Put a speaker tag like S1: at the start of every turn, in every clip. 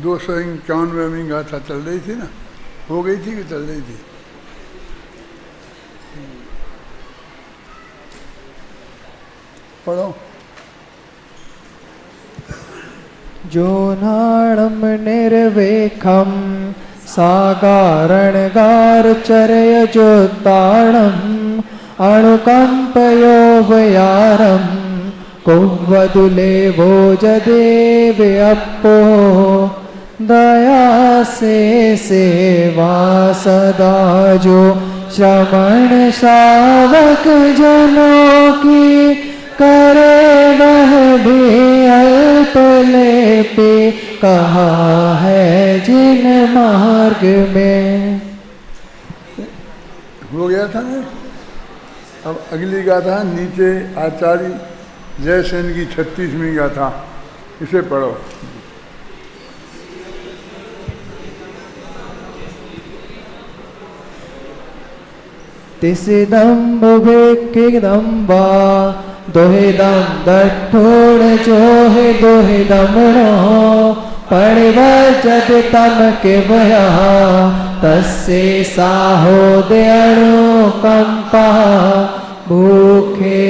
S1: 291 गाथा चल रही थी ना, हो गई थी कि चल रही थी? पढ़ो।
S2: जोनाणं निर्वेखं सागारणगारचर्यजोत्ताणम् अणुकम्पयोभयारं कुव्वदुले भोजदेव्यप्पो दया से सेवा सदा जो श्रवण श्रावक जनों की करे वह भी अल्प लेपे कहा है जिन मार्ग में।
S1: हो गया था ना। अब अगली गाथा नीचे आचार्य जयसेन की 36वीं गाथा, इसे पढ़ो।
S2: तिसिदम्ब विकिदम्बा दोहिदम दठोड़ जोहे दोहिदमणो परिवर्जत तम के भया तस्से साहो दयाणु कंपा भूखे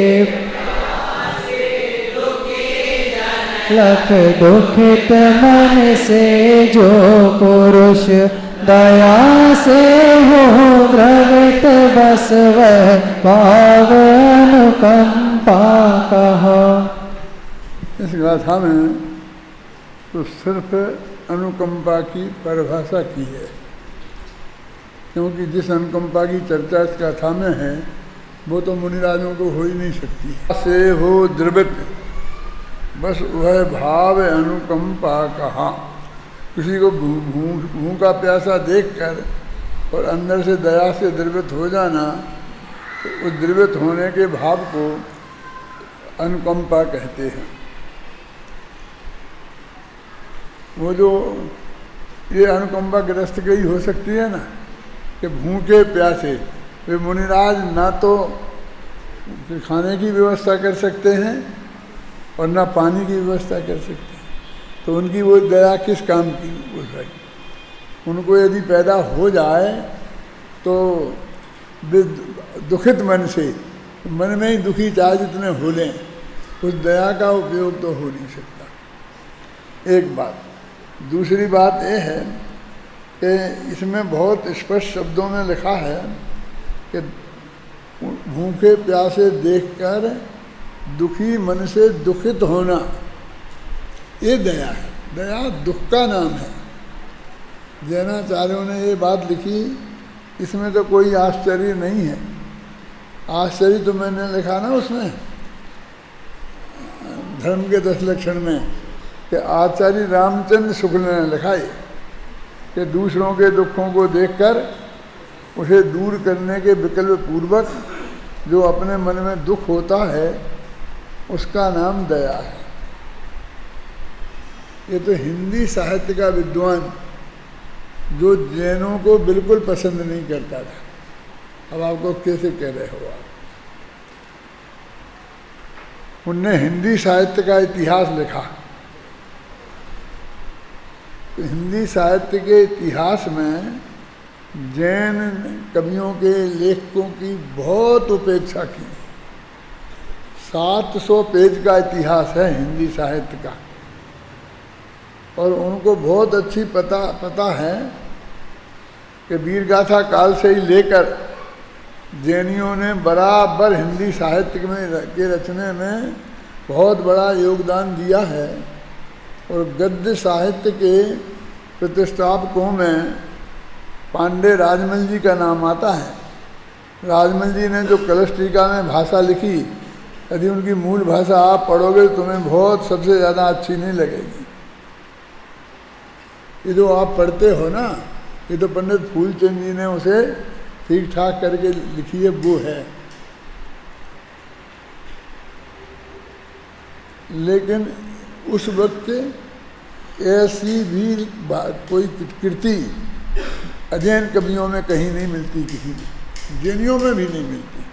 S2: लख दुखित मन से जो पुरुष दया से हो द्रवित बस वह भाव अनुकंपा कहा।
S1: इस गाथा में तो सिर्फ अनुकंपा की परिभाषा की है, क्योंकि जिस अनुकंपा की चर्चा इस गाथा में है वो तो मुनिराजों को हो ही नहीं सकती। से हो द्रवित बस वह भाव अनुकंपा कहा। किसी को भूखा प्यासा देखकर और अंदर से दया से द्रवित हो जाना, तो उस द्रवित होने के भाव को अनुकंपा कहते हैं। वो जो ये अनुकंपा ग्रस्त की हो सकती है ना, कि भूखे प्यासे वे मुनिराज ना तो खाने की व्यवस्था कर सकते हैं और ना पानी की व्यवस्था कर सकते हैं, तो उनकी वो दया किस काम की हो सकती। उनको यदि पैदा हो जाए तो वे दुखित मन से, मन में ही दुखी चाहे जितने हो लें, उस दया का उपयोग तो हो नहीं सकता। एक बात। दूसरी बात यह है कि इसमें बहुत स्पष्ट शब्दों में लिखा है कि भूखे प्यासे देखकर दुखी मन से दुखित होना, ये दया है। दया दुख का नाम है। जैनाचार्यों ने ये बात लिखी, इसमें तो कोई आश्चर्य नहीं है। आश्चर्य तो मैंने लिखा ना उसमें धर्म के 10 लक्षण में, कि आचार्य रामचंद्र शुक्ल ने लिखा है कि दूसरों के दुखों को देखकर उसे दूर करने के विकल्प पूर्वक जो अपने मन में दुख होता है उसका नाम दया है। ये तो हिंदी साहित्य का विद्वान जो जैनों को बिल्कुल पसंद नहीं करता था, अब आपको कैसे कह रहे हो आप। उनने हिंदी साहित्य का इतिहास लिखा। तो हिंदी साहित्य के इतिहास में जैन कवियों के लेखकों की बहुत उपेक्षा की। 700 पेज का इतिहास है हिंदी साहित्य का, और उनको बहुत अच्छी पता है कि वीरगाथा काल से ही लेकर जैनियों ने बराबर हिंदी साहित्य के रचने में बहुत बड़ा योगदान दिया है। और गद्य साहित्य के प्रतिष्ठापकों में पांडे राजमल जी का नाम आता है। राजमल जी ने जो कलश टीका में भाषा लिखी, यदि उनकी मूल भाषा आप पढ़ोगे तो तुम्हें बहुत सबसे ज़्यादा अच्छी नहीं लगेगी। ये जो आप पढ़ते हो ना, ये तो पंडित फूलचंद जी ने उसे ठीक ठाक करके लिखी है, वो है। लेकिन उस वक्त ऐसी भी कोई कृति अजैन कवियों में कहीं नहीं मिलती, किसी में, जैनियों में भी नहीं मिलती।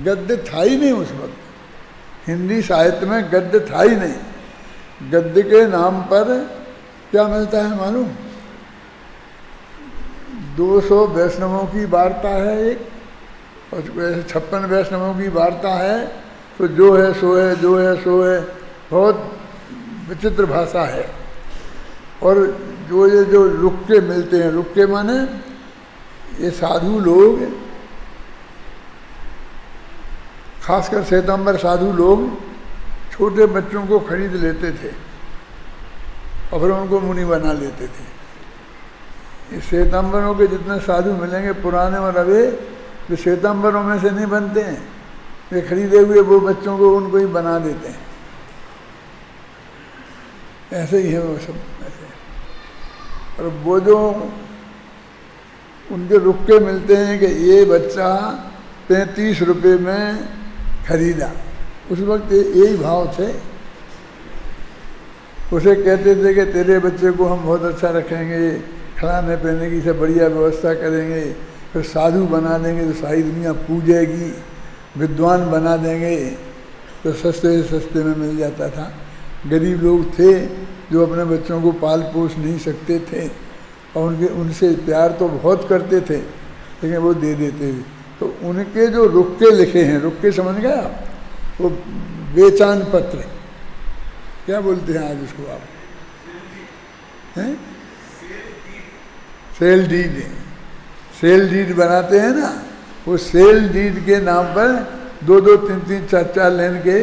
S1: गद्य था ही नहीं उस वक्त। हिंदी साहित्य में गद्य था ही नहीं। गद्य के नाम पर क्या मिलता है मालूम? 200 वैष्णवों की वार्ता है एक, और 56 वैष्णवों की वार्ता है, तो जो है सो है, जो है सो है, बहुत विचित्र भाषा है। और ये जो रुक्के मिलते हैं, रुक्के माने ये साधु लोग, खासकर श्वेतांबर साधु लोग छोटे बच्चों को खरीद लेते थे और फिर उनको मुनि बना लेते थे। ये श्वेतांबरों के जितने साधु मिलेंगे पुराने और अवे, वे श्वेतांबरों में से नहीं बनते हैं, वे खरीदे हुए वो बच्चों को उनको ही बना देते हैं। ऐसे ही है वो सब ऐसे। और वो जो उनके रुक्के मिलते हैं कि ये बच्चा 35 रुपये में खरीदा, उस वक्त यही भाव थे। उसे कहते थे कि तेरे बच्चे को हम बहुत अच्छा रखेंगे, खाने पीने की सब बढ़िया व्यवस्था करेंगे, फिर साधु बना देंगे तो सारी दुनिया पूजेगी, विद्वान बना देंगे। तो सस्ते से सस्ते में मिल जाता था। गरीब लोग थे जो अपने बच्चों को पाल पोस नहीं सकते थे और उनसे प्यार तो बहुत करते थे, लेकिन वो दे देते थे। तो उनके जो रुक्के लिखे हैं, रुक्के समझ गए आप, वो बेचान पत्र, क्या बोलते हैं आज उसको आप, हैं? सेल डीड, सेल डीड बनाते हैं ना, वो सेल डीड के नाम पर 2-2, 3-3, 4-4 लाइन के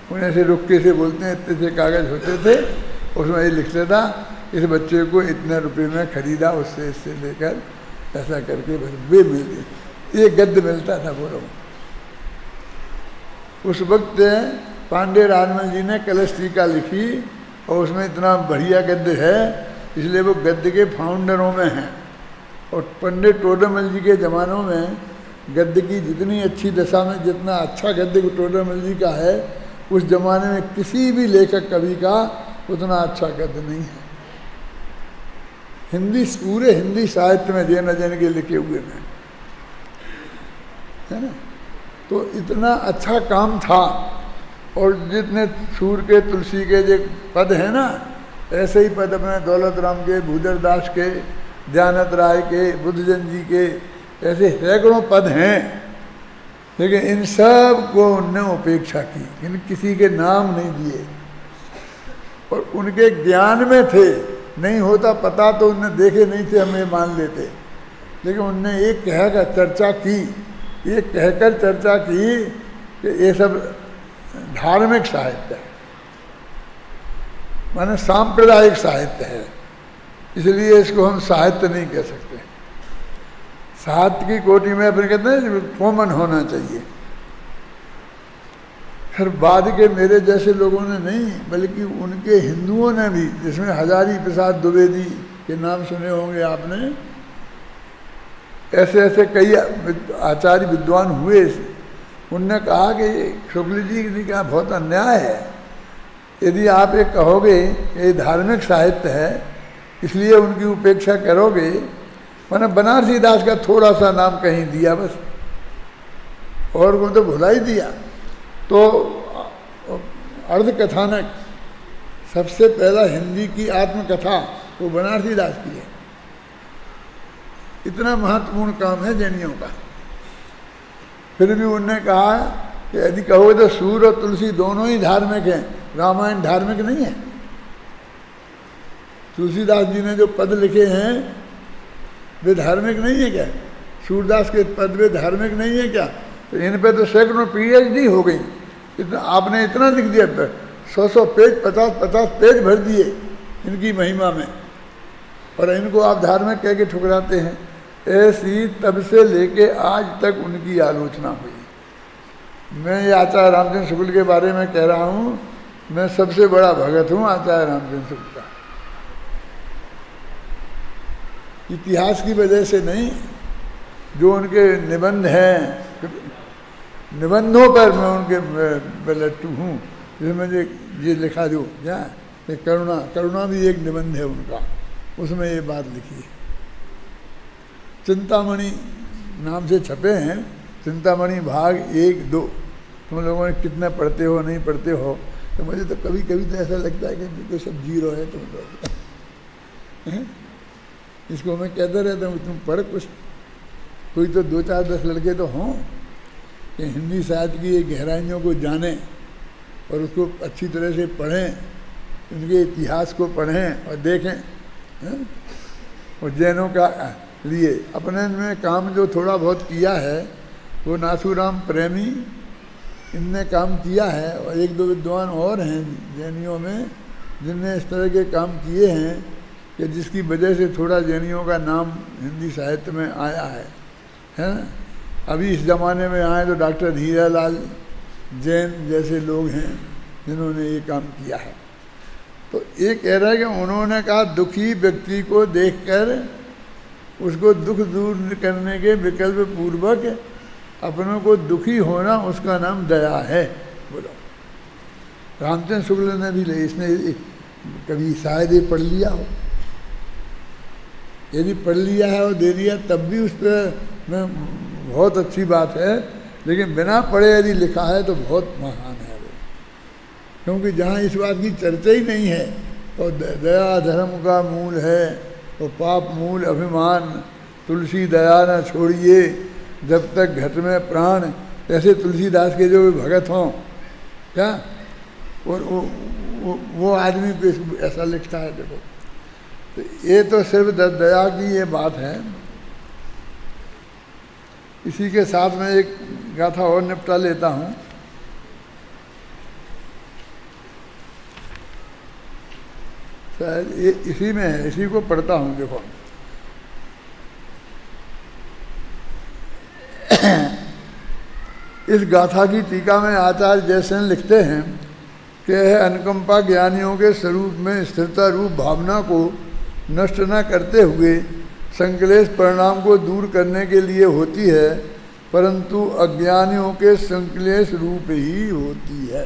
S1: उन्हें से रुक्के से बोलते हैं। इतने से कागज होते थे, उसमें ये लिखता था इस बच्चे को इतने रुपए में खरीदा, उससे इससे लेकर ऐसा करके बस वे मिलते, ये गद्य मिलता था बोलो। उस वक्त पांडे राजमल जी ने कलश टीका लिखी और उसमें इतना बढ़िया गद्य है, इसलिए वो गद्य के फाउंडरों में हैं। और पंडित टोडरमल जी के ज़मानों में गद्य की जितनी अच्छी दशा में जितना अच्छा गद्य टोडरमल जी का है, उस जमाने में किसी भी लेखक कवि का उतना अच्छा गद्य नहीं है। हिंदी, पूरे हिंदी साहित्य में जैन अजैन के लिखे हुए में, है ना। तो इतना अच्छा काम था। और जितने सूर के, तुलसी के जो पद हैं ना, ऐसे ही पद अपने दौलत राम के, भूदर दास के, दयानंद राय के, बुद्धजन जी के, ऐसे सैकड़ों पद हैं। लेकिन इन सब को उनने उपेक्षा की, इन किसी के नाम नहीं दिए। और उनके ज्ञान में थे, नहीं होता पता तो उनने देखे नहीं थे, हम ये मान लेते। लेकिन उनने एक कहकर चर्चा की, ये कहकर चर्चा की कि ये सब धार्मिक साहित्य है, माने सांप्रदायिक साहित्य है, इसलिए इसको हम साहित्य नहीं कह सकते। साहित्य की कोटि में अपने कहते हैं कॉमन होना चाहिए। फिर बाद के मेरे जैसे लोगों ने नहीं, बल्कि उनके हिंदुओं ने भी, जिसमें हजारी प्रसाद द्विवेदी के नाम सुने होंगे आपने, ऐसे ऐसे कई आचार्य विद्वान हुए। उनने कहा कि शुक्ल जी ने कहा बहुत अन्याय है, यदि आप ये कहोगे ये धार्मिक साहित्य है इसलिए उनकी उपेक्षा करोगे। मैंने बनारसी दास का थोड़ा सा नाम कहीं दिया बस, और को तो भुला ही दिया। तो अर्धकथानक सबसे पहला हिंदी की आत्मकथा वो बनारसी दास की है। इतना महत्वपूर्ण काम है जैनियों का। फिर भी उन्होंने कहा कि यदि कहोगे तो सूर और तुलसी दोनों ही धार्मिक हैं, रामायण धार्मिक नहीं है। तुलसीदास जी ने जो पद लिखे हैं वे धार्मिक नहीं है क्या? सूरदास के पद वे धार्मिक नहीं है क्या? तो इन पे तो सैकड़ों PhD हो गई। इतना आपने इतना लिख दिया, 100 पेज, 50 पेज भर दिए इनकी महिमा में, और इनको आप धार्मिक कह के ठुकराते हैं। ऐसी तब से लेके आज तक उनकी आलोचना हुई। मैं ये आचार्य रामचंद्र शुक्ल के बारे में कह रहा हूँ, मैं सबसे बड़ा भगत हूँ आचार्य रामचंद्र शुक्ल का। इतिहास की वजह से नहीं, जो उनके निबंध हैं, निबंधों पर मैं उनके लट्टू हूँ। जिसमें ये लिखा जो क्या करुणा भी एक निबंध है उनका, उसमें ये बात लिखी है। चिंतामणि नाम से छपे हैं, चिंतामणि भाग 1, 2, तुम लोगों ने कितना पढ़ते हो नहीं पढ़ते हो, तो मुझे तो कभी कभी तो ऐसा लगता है कि बिल्कुल सब जीरो है तुम लोग। इसको मैं कहता रहता हूँ तुम पढ़ कुछ, कोई तो 2-4-10 लड़के तो हों कि हिंदी साहित्य की ये गहराइयों को जानें और उसको अच्छी तरह से पढ़ें, उनके इतिहास को पढ़ें और देखें। और जैनों का लिए अपने में काम जो थोड़ा बहुत किया है वो नाथूराम प्रेमी इनने काम किया है, और 1-2 विद्वान और हैं जैनियों में जिनने इस तरह के काम किए हैं कि जिसकी वजह से थोड़ा जैनियों का नाम हिंदी साहित्य में आया है ना। अभी इस ज़माने में आए तो डॉक्टर हीरालाल जैन जैसे लोग हैं जिन्होंने ये काम किया है। तो ये कह रहा है कि उन्होंने कहा दुखी व्यक्ति को देखकर उसको दुख दूर करने के विकल्प पूर्वक अपनों को दुखी होना उसका नाम दया है। बोलो, रामचंद्र शुक्ल ने भी ले, इसने कभी शायद ये पढ़ लिया हो, यदि पढ़ लिया है और दे दिया तब भी उस पर में बहुत अच्छी बात है, लेकिन बिना पढ़े यदि लिखा है तो बहुत महान है वो। क्योंकि जहाँ इस बात की चर्चा ही नहीं है, और दया धर्म का मूल है और पाप मूल अभिमान, तुलसी दया न छोड़िए जब तक घट में प्राण, ऐसे तुलसीदास के जो भगत हों क्या, और वो आदमी को ऐसा लिखता है। देखो, तो ये तो सिर्फ दया की ये बात है। इसी के साथ में एक गाथा और निपटा लेता हूँ। शायद ये इसी में है, इसी को पढ़ता हूँ। देखो, इस गाथा की टीका में आचार्य जयसेन लिखते हैं कि अनुकंपा ज्ञानियों के स्वरूप में स्थिरता रूप भावना को नष्ट न करते हुए संक्लेश परिणाम को दूर करने के लिए होती है, परंतु अज्ञानियों के संक्लेश रूप ही होती है।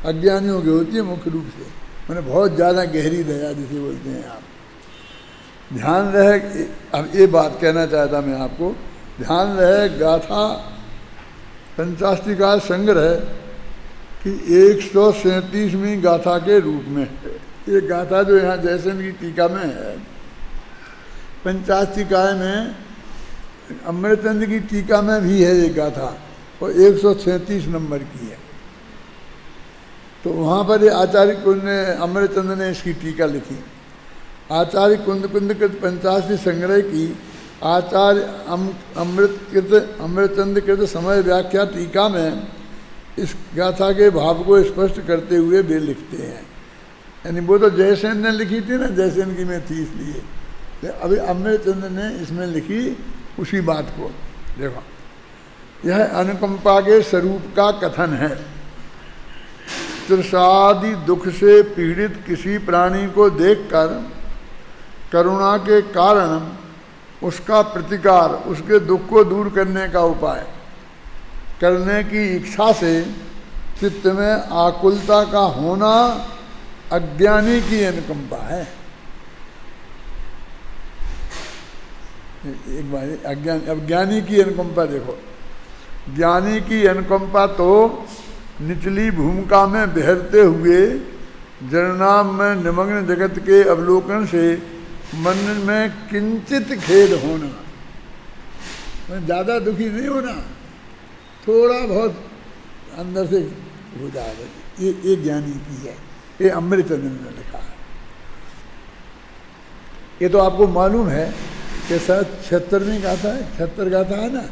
S1: अज्ञानियों की होती है मुख्य रूप से, मैंने बहुत ज़्यादा गहरी दया जिसे बोलते हैं आप। ध्यान रहे, अब ये बात कहना चाहता मैं आपको, ध्यान रहे गाथा पंचाष्टिका संग्रह की 137वीं गाथा के रूप में। ये गाथा जो यहाँ जयसेन की टीका में है, पंचाष्टिकाय में अमृतचंद की टीका में भी है ये गाथा, और 137 नंबर की है। तो वहाँ पर ये आचार्य कुंद ने, अमृतचंद ने इसकी टीका लिखी। आचार्य कुंद कृत पंचाष्टि संग्रह की आचार्य अमृतचंद कृत समय व्याख्या टीका में इस गाथा के भाव को स्पष्ट करते हुए वे लिखते हैं। यानी वो तो जयसेन ने लिखी थी ना, जयसेन की में थी, इसलिए अभी अमृतचंद ने इसमें लिखी उसी बात को। देखो, यह अनुकंपा के स्वरूप का कथन है। तृषादि दुख से पीड़ित किसी प्राणी को देखकर करुणा के कारण उसका प्रतिकार, उसके दुख को दूर करने का उपाय करने की इच्छा से चित्त में आकुलता का होना अज्ञानी की अनुकंपा है। एक बार अज्ञानी की अनुकंपा देखो, ज्ञानी की अनुकंपा तो निचली भूमिका में बहरते हुए जलनाम में निमग्न जगत के अवलोकन से मन में किंचित खेद होना, ज़्यादा दुखी नहीं होना, थोड़ा बहुत अंदर से हो जाएगा, ये ज्ञानी की है। ये अमृतचंद ने लिखा है। ये तो आपको मालूम है कि शायद 76वीं गाथा है, 76 गाथा है ना,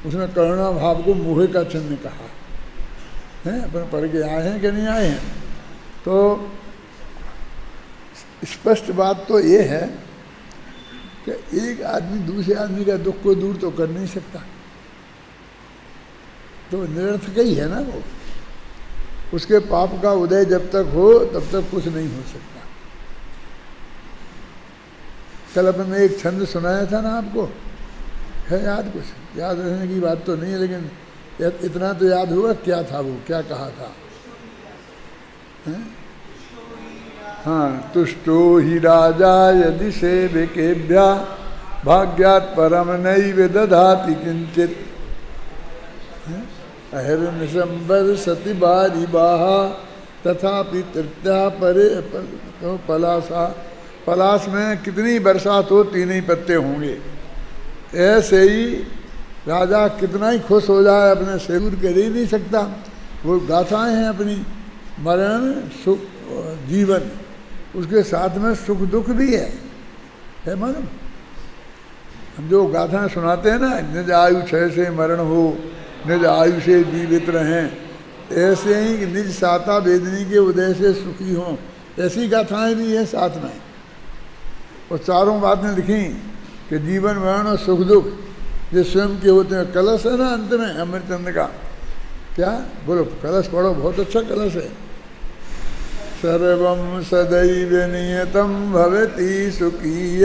S1: उसमें करुणा भाव को मोहे का चिन्ह कहा है। अपन पढ़ के आए हैं कि नहीं आए हैं? तो स्पष्ट बात तो ये है कि एक आदमी दूसरे आदमी का दुख को दूर तो कर नहीं सकता, तो निरर्थक ही है ना वो। उसके पाप का उदय जब तक हो तब तक कुछ नहीं हो सकता। कल अपन ने एक छंद सुनाया था ना आपको, है याद? कुछ याद रहने की बात तो नहीं है, लेकिन इतना तो याद हुआ क्या था वो, क्या कहा था? हाँ, तुष्टो ही राजा यदि सेवकेभ्या भाग्यात् परम नैव दधाति किंचित। अहिर्निशंबर सति बारी बाहा तथापि तृत्या परे तो पलासा, पलाश में कितनी बरसात हो तीन ही पत्ते होंगे। ऐसे ही राजा कितना ही खुश हो जाए अपने से दूर कर ही नहीं सकता। वो गाथाएं हैं अपनी, मरण सुख जीवन, उसके साथ में सुख दुख भी है मालूम। हम जो गाथाएं सुनाते हैं ना, निज आयु क्षय से मरण हो, निज आयु से जीवित रहें, ऐसे ही कि निज साता वेदनी के उदय से सुखी हों, ऐसी गाथाएं भी हैं साथ में। और चारों बातें लिखी कि जीवन मरण और सुख दुख ये स्वयं के होते हैं। कलश है ना अंत में अमृतचंद का, क्या बोलो, कलश पढ़ो, बहुत अच्छा कलश है। सर्वं सदैव नियतं भवति सुखीय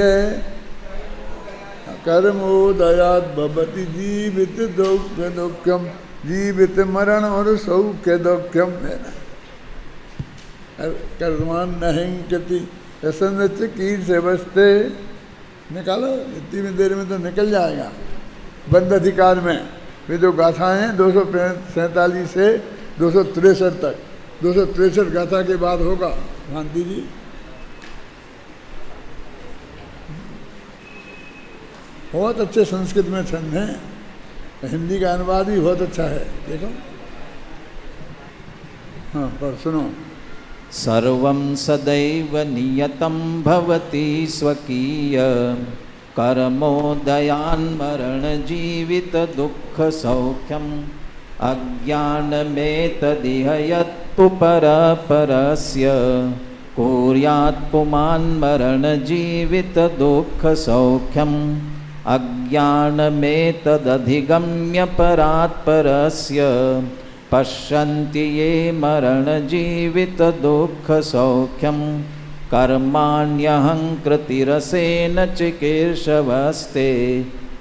S1: कर्मोदयात् भवति जीवित दुख दुःखम, जीवित मरण और सौख्य दुःखम है ना। कर्मान नहिंकति असंच कीर से बसते, निकालो इतनी देर में तो निकल जाएगा। बंद अधिकार में वे जो गाथाएं हैं 247 से 263 तक, 263 गाथा के बाद होगा गांधी जी। बहुत अच्छे संस्कृत में छंद हैं, हिंदी का अनुवाद भी बहुत अच्छा है, देखो। हाँ पर सुनो।
S3: सर्वं सदैव नियतं भवति स्वकीय कर्मोदयान्मरण जीवित दुःख सौख्यम् अज्ञानमेतदिह यत्तु परस्य कुर्यात् पुमान्मरण जीवित दुःख सौख्यम् अज्ञानमेतदधिगम्य परात् परस्य पश्यन्ति ये मरण जीवित दुःख सौख्यम् कर्माण्यहङ्कृतिरसेन चिकीर्षवस्ते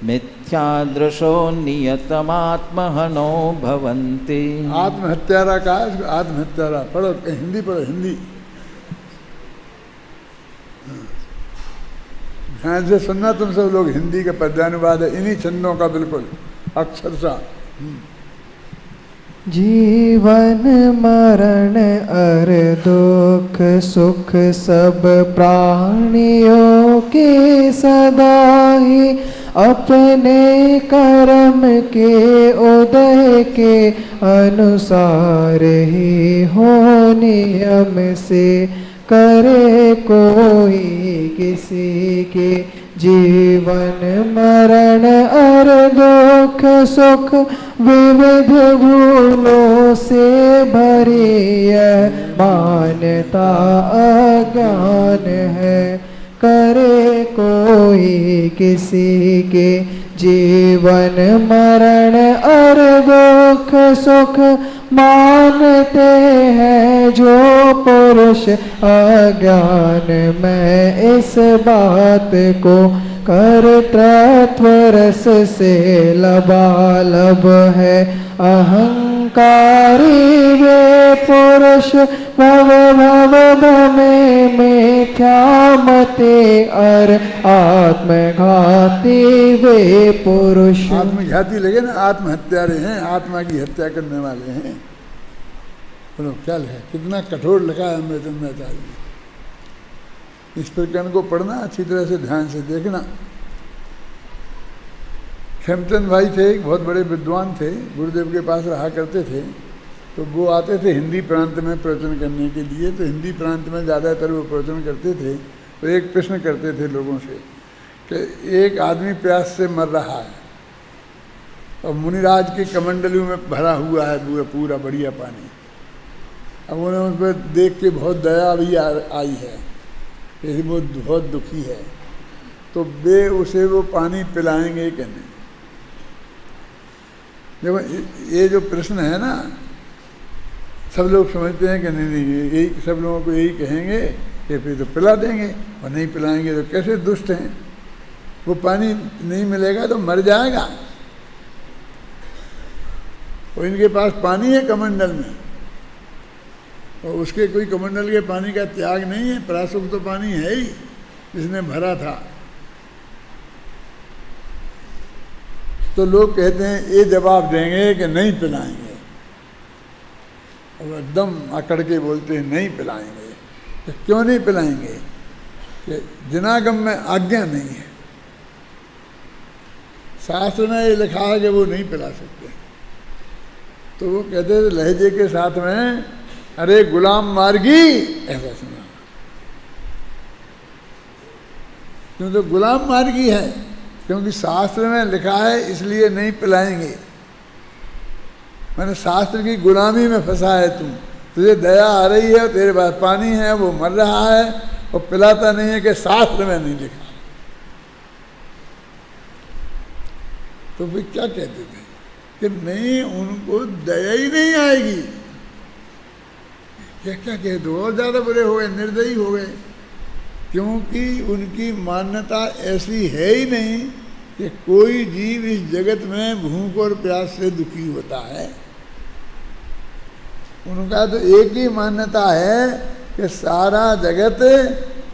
S3: मिथ्यादृशो नियतमात्महनो भवन्ति।
S1: आत्महत्यारा का आत्महत्यारा पढ़ो, हिंदी पढ़ो, हिंदी ध्यान से सुनना तुम सब लोग। हिंदी का पद्यानुवाद है इन्हीं छंदों का, बिल्कुल अक्षरशः।
S2: जीवन मरण अर दुख सुख सब प्राणियों के सदा ही अपने कर्म के उदय के अनुसार ही हो नियम से करे कोई किसी के जीवन मरण अर दुख सुख विविध भूलों से भरी मान्यता अज्ञान है। करे कोई किसी के जीवन मरण अर दुख सुख मानते हैं जो पुरुष अज्ञान में इस बात को कर्तृत्व रस से लबालब है। अहंकारी वे पुरुष भव भव में मिथ्या मते और आत्मघाती वे पुरुष।
S1: आत्मघाती लगे ना, आत्महत्यारे हैं, आत्मा की हत्या करने वाले हैं। बोलो क्या है, कितना कठोर लिखा है अमृतचंद्राचार्य ने। इस प्रकरण को पढ़ना अच्छी तरह से, ध्यान से देखना। खेमचंद भाई थे, एक बहुत बड़े विद्वान थे, गुरुदेव के पास रहा करते थे। तो वो आते थे हिंदी प्रांत में प्रवचन करने के लिए। तो हिंदी प्रांत में ज़्यादातर वो प्रवचन करते थे। तो एक प्रश्न करते थे लोगों से कि एक आदमी प्यास से मर रहा है और मुनिराज की कमंडलू में भरा हुआ है पूरा बढ़िया पानी। अब उन्हें उस पर देख के बहुत दया भी आई है, यदि वो बहुत दुखी है तो वे उसे वो पानी पिलाएंगे कि नहीं। देखो ये जो प्रश्न है ना, सब लोग समझते हैं कि नहीं यही, सब लोगों को यही कहेंगे कि फिर तो पिला देंगे, और नहीं पिलाएंगे तो कैसे दुष्ट हैं। वो पानी नहीं मिलेगा तो मर जाएगा। और इनके पास पानी है कमंडल में, और उसके कोई कमंडल के पानी का त्याग नहीं है। प्रासुक तो पानी है ही जिसने भरा था। तो लोग कहते हैं ये जवाब देंगे कि नहीं पिलाएंगे। अब एकदम अकड़ के बोलते हैं नहीं पिलाएंगे। तो क्यों नहीं पिलाएंगे? कि जिनागम में आज्ञा नहीं है, शास्त्र में ये लिखा है कि वो नहीं पिला सकते। तो वो कहते थे लहजे के साथ में, अरे गुलाम मार्गी, ऐसा सुना। क्यों? तो गुलाम मार्गी है, क्योंकि शास्त्र में लिखा है इसलिए नहीं पिलाएंगे। मैंने शास्त्र की गुलामी में फंसा है तू, तुझे दया आ रही है, तेरे पास पानी है, वो मर रहा है और पिलाता नहीं है कि शास्त्र में नहीं लिखा। तो फिर क्या कहते थे कि नहीं, उनको दया ही नहीं आएगी। क्या क्या कह दो, और ज़्यादा बुरे हो गए, निर्दयी हो गए, क्योंकि उनकी मान्यता ऐसी है ही नहीं कि कोई जीव इस जगत में भूख और प्यास से दुखी होता है। उनका तो एक ही मान्यता है कि सारा जगत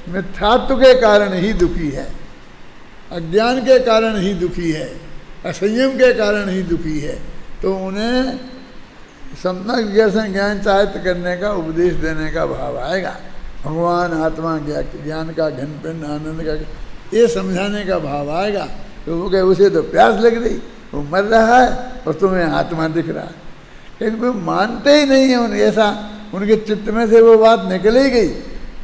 S1: मिथ्यात्व के कारण ही दुखी है, अज्ञान के कारण ही दुखी है, असंयम के कारण ही दुखी है। तो उन्हें सम्यक दर्शन ज्ञान चारित्र करने का उपदेश देने का भाव आएगा। भगवान आत्मा ज्ञान का घनपिंड आनंद का ये समझाने का भाव आएगा। तो वो कहे उसे तो प्यास लग रही, वो मर रहा है और तुम्हें आत्मा दिख रहा है। लेकिन वो मानते ही नहीं है उन ऐसा, उनके चित्त में से वो बात निकल ही गई,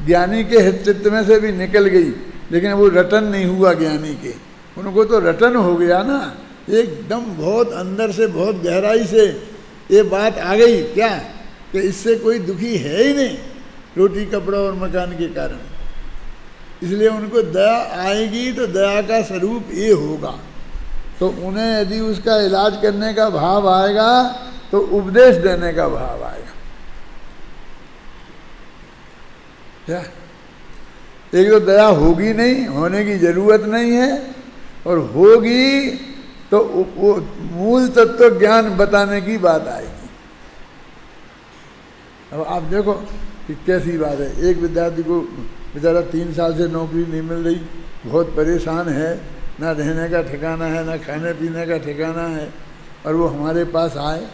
S1: ज्ञानी के चित्त में से भी निकल गई, लेकिन वो रटन नहीं हुआ ज्ञानी के। उनको तो रटन हो गया ना, एकदम बहुत अंदर से बहुत गहराई से ये बात आ गई क्या कि इससे कोई दुखी है ही नहीं, रोटी कपड़ा और मकान के कारण। इसलिए उनको दया आएगी तो दया का स्वरूप ये होगा। तो उन्हें यदि उसका इलाज करने का भाव आएगा तो उपदेश देने का भाव आएगा। क्या? एक तो दया होगी नहीं, होने की जरूरत नहीं है, और होगी तो वो मूल तत्व ज्ञान बताने की बात आएगी। अब आप देखो कि कैसी बात है। एक विद्यार्थी को बेचारा 3 साल से नौकरी नहीं मिल रही, बहुत परेशान है, ना रहने का ठिकाना है, ना खाने पीने का ठिकाना है, और वो हमारे पास आए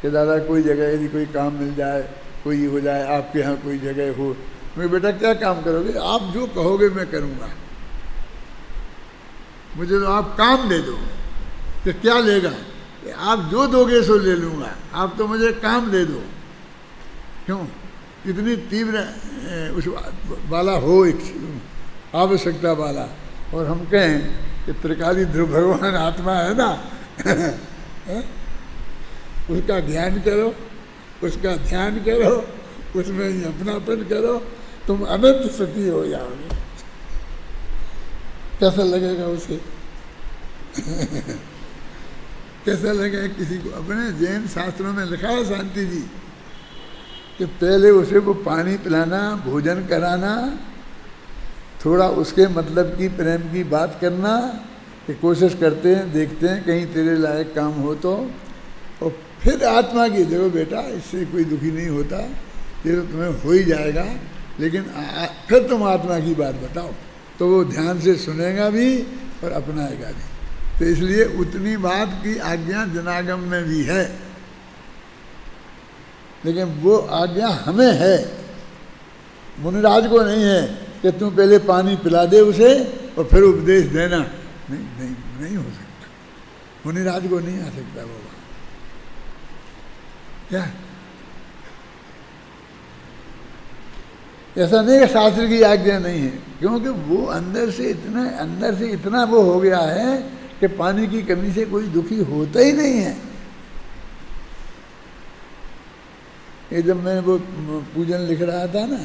S1: कि दादा कोई जगह यदि कोई काम मिल जाए, कोई हो जाए, आपके यहाँ कोई जगह हो। मैं बेटा क्या काम करोगे? आप जो कहोगे मैं करूँगा, मुझे तो आप काम दे दो। तो क्या लेगा? आप जो दोगे सो ले लूँगा, आप तो मुझे काम दे दो। क्यों? इतनी तीव्र उस वाला हो आवश्यकता वाला। और हम कहें कि त्रिकाली ध्रुव भगवान आत्मा है ना उसका ध्यान करो, उसका ध्यान करो, उसमें ही अपनापन करो, तुम अनंत सुखी हो जाओगे। कैसा लगेगा उसे? कैसा लगेगा किसी को? अपने जैन शास्त्रों में लिखा है शांति जी कि पहले उसे वो पानी पिलाना, भोजन कराना, थोड़ा उसके मतलब की प्रेम की बात करना कि कोशिश करते हैं, देखते हैं कहीं तेरे लायक काम हो तो, और फिर आत्मा की देखो बेटा इससे कोई दुखी नहीं होता, ये तो तुम्हें हो ही जाएगा, लेकिन फिर तुम आत्मा की बात बताओ। तो वो ध्यान से सुनेगा भी और अपनाएगा भी। तो इसलिए उतनी बात की आज्ञा जनागम में भी है, लेकिन वो आज्ञा हमें है, मुनिराज को नहीं है कि तुम पहले पानी पिला दे उसे और फिर उपदेश देना। नहीं नहीं नहीं हो सकता, मुनिराज को नहीं आ सकता वो बात। क्या ऐसा नहीं कि शास्त्र की आज्ञा नहीं है, क्योंकि वो अंदर से इतना वो हो गया है कि पानी की कमी से कोई दुखी होता ही नहीं है। ये जब मैं वो पूजन लिख रहा था ना,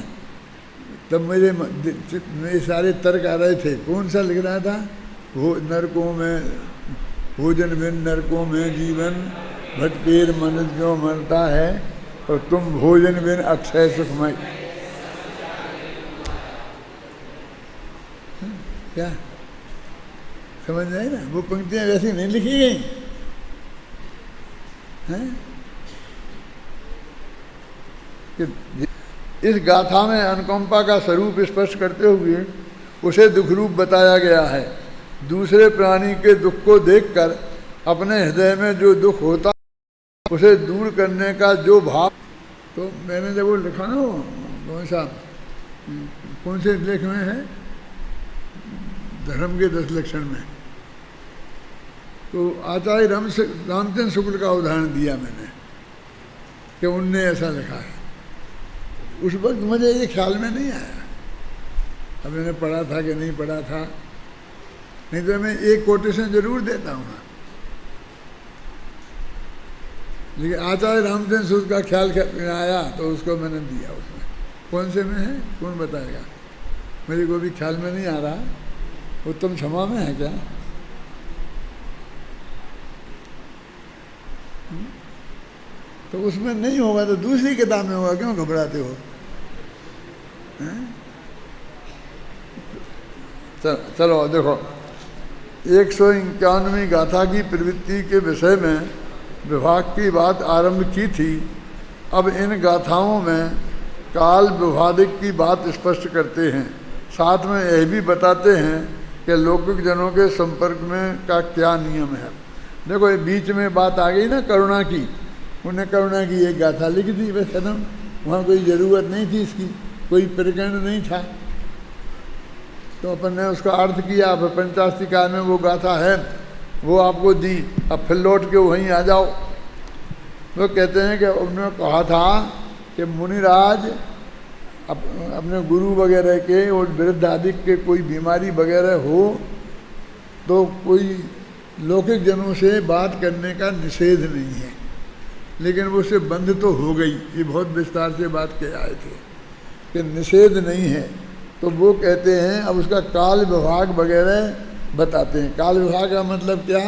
S1: तब मेरे सारे तर्क आ रहे थे। कौन सा लिख रहा था? नरकों में भोजन बिन नरकों में जीवन, भटकेर मन जो मरता है, और तुम भोजन बिन अक्षय सुखमय। क्या समझ में आई ना? वो पंक्तियां वैसी नहीं लिखी गई हैं कि इस गाथा में अनुकंपा का स्वरूप स्पष्ट करते हुए उसे दुख रूप बताया गया है। दूसरे प्राणी के दुख को देखकर अपने हृदय में जो दुख होता उसे दूर करने का जो भाव तो मैंने जब वो लिखा ना, वो कौन से लेख में है, धर्म के 10 लक्षण में, तो आचार्य रामचंद्र शुक्ल का उदाहरण दिया मैंने कि उनने ऐसा लिखा है। उस वक्त मुझे ये ख्याल में नहीं आया, अब मैंने पढ़ा था कि नहीं पढ़ा था, नहीं तो मैं एक कोटेशन जरूर देता हूँ, लेकिन आचार्य रामचंद्र शुक्ल का ख्याल आया तो उसको मैंने दिया। उसमें कौन से में है, कौन बताएगा? मेरे को भी ख्याल में नहीं आ रहा। उत्तम क्षमा में है क्या? तो उसमें नहीं होगा तो दूसरी किताब में होगा, क्यों घबराते हो? चलो देखो, 191वीं गाथा की प्रवृत्ति के विषय में विभाग की बात आरंभ की थी। अब इन गाथाओं में काल विभादिक की बात स्पष्ट करते हैं, साथ में यह भी बताते हैं कि लौकिक जनों के संपर्क में का क्या नियम है। देखो ये बीच में बात आ गई ना करुणा की, उन्हें करुणा की एक गाथा लिख दी, वैसे ना वहाँ कोई ज़रूरत नहीं थी इसकी, कोई प्रकरण नहीं था, तो अपन ने उसका अर्थ किया। अब पंचाशती काल में वो गाथा है, वो आपको दी, अब फिर लौट के वहीं आ जाओ। वो कहते हैं कि उन्होंने कहा था कि मुनिराज अपने गुरु वगैरह के और वृद्ध आदि के कोई बीमारी वगैरह हो तो कोई लौकिक जनों से बात करने का निषेध नहीं है, लेकिन वो उससे बंद तो हो गई। ये बहुत विस्तार से बात के आए थे कि निषेध नहीं है। तो वो कहते हैं, अब उसका काल विभाग वगैरह बताते हैं। काल विभाग का मतलब क्या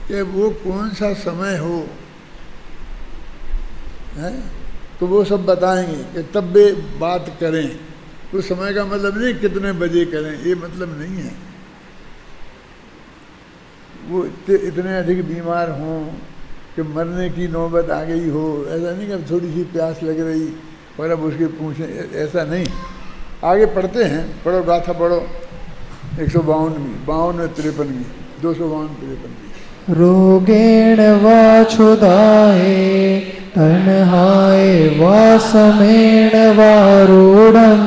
S1: कि वो कौन सा समय हो है, तो वो सब बताएंगे कि तब वे बात करें। तो समय का मतलब नहीं कितने बजे करें, ये मतलब नहीं है। वो इतने अधिक बीमार हों कि मरने की नौबत आ गई हो, ऐसा नहीं कि थोड़ी सी प्यास लग रही और अब उसके पूछें, ऐसा नहीं। आगे पढ़ते हैं, पढ़ो गाथा पढ़ो, 152वीं, 52 53वीं, 252 53वीं।
S2: रोगेण वा क्षुधाये तन्हाये वा समेण वा रूढं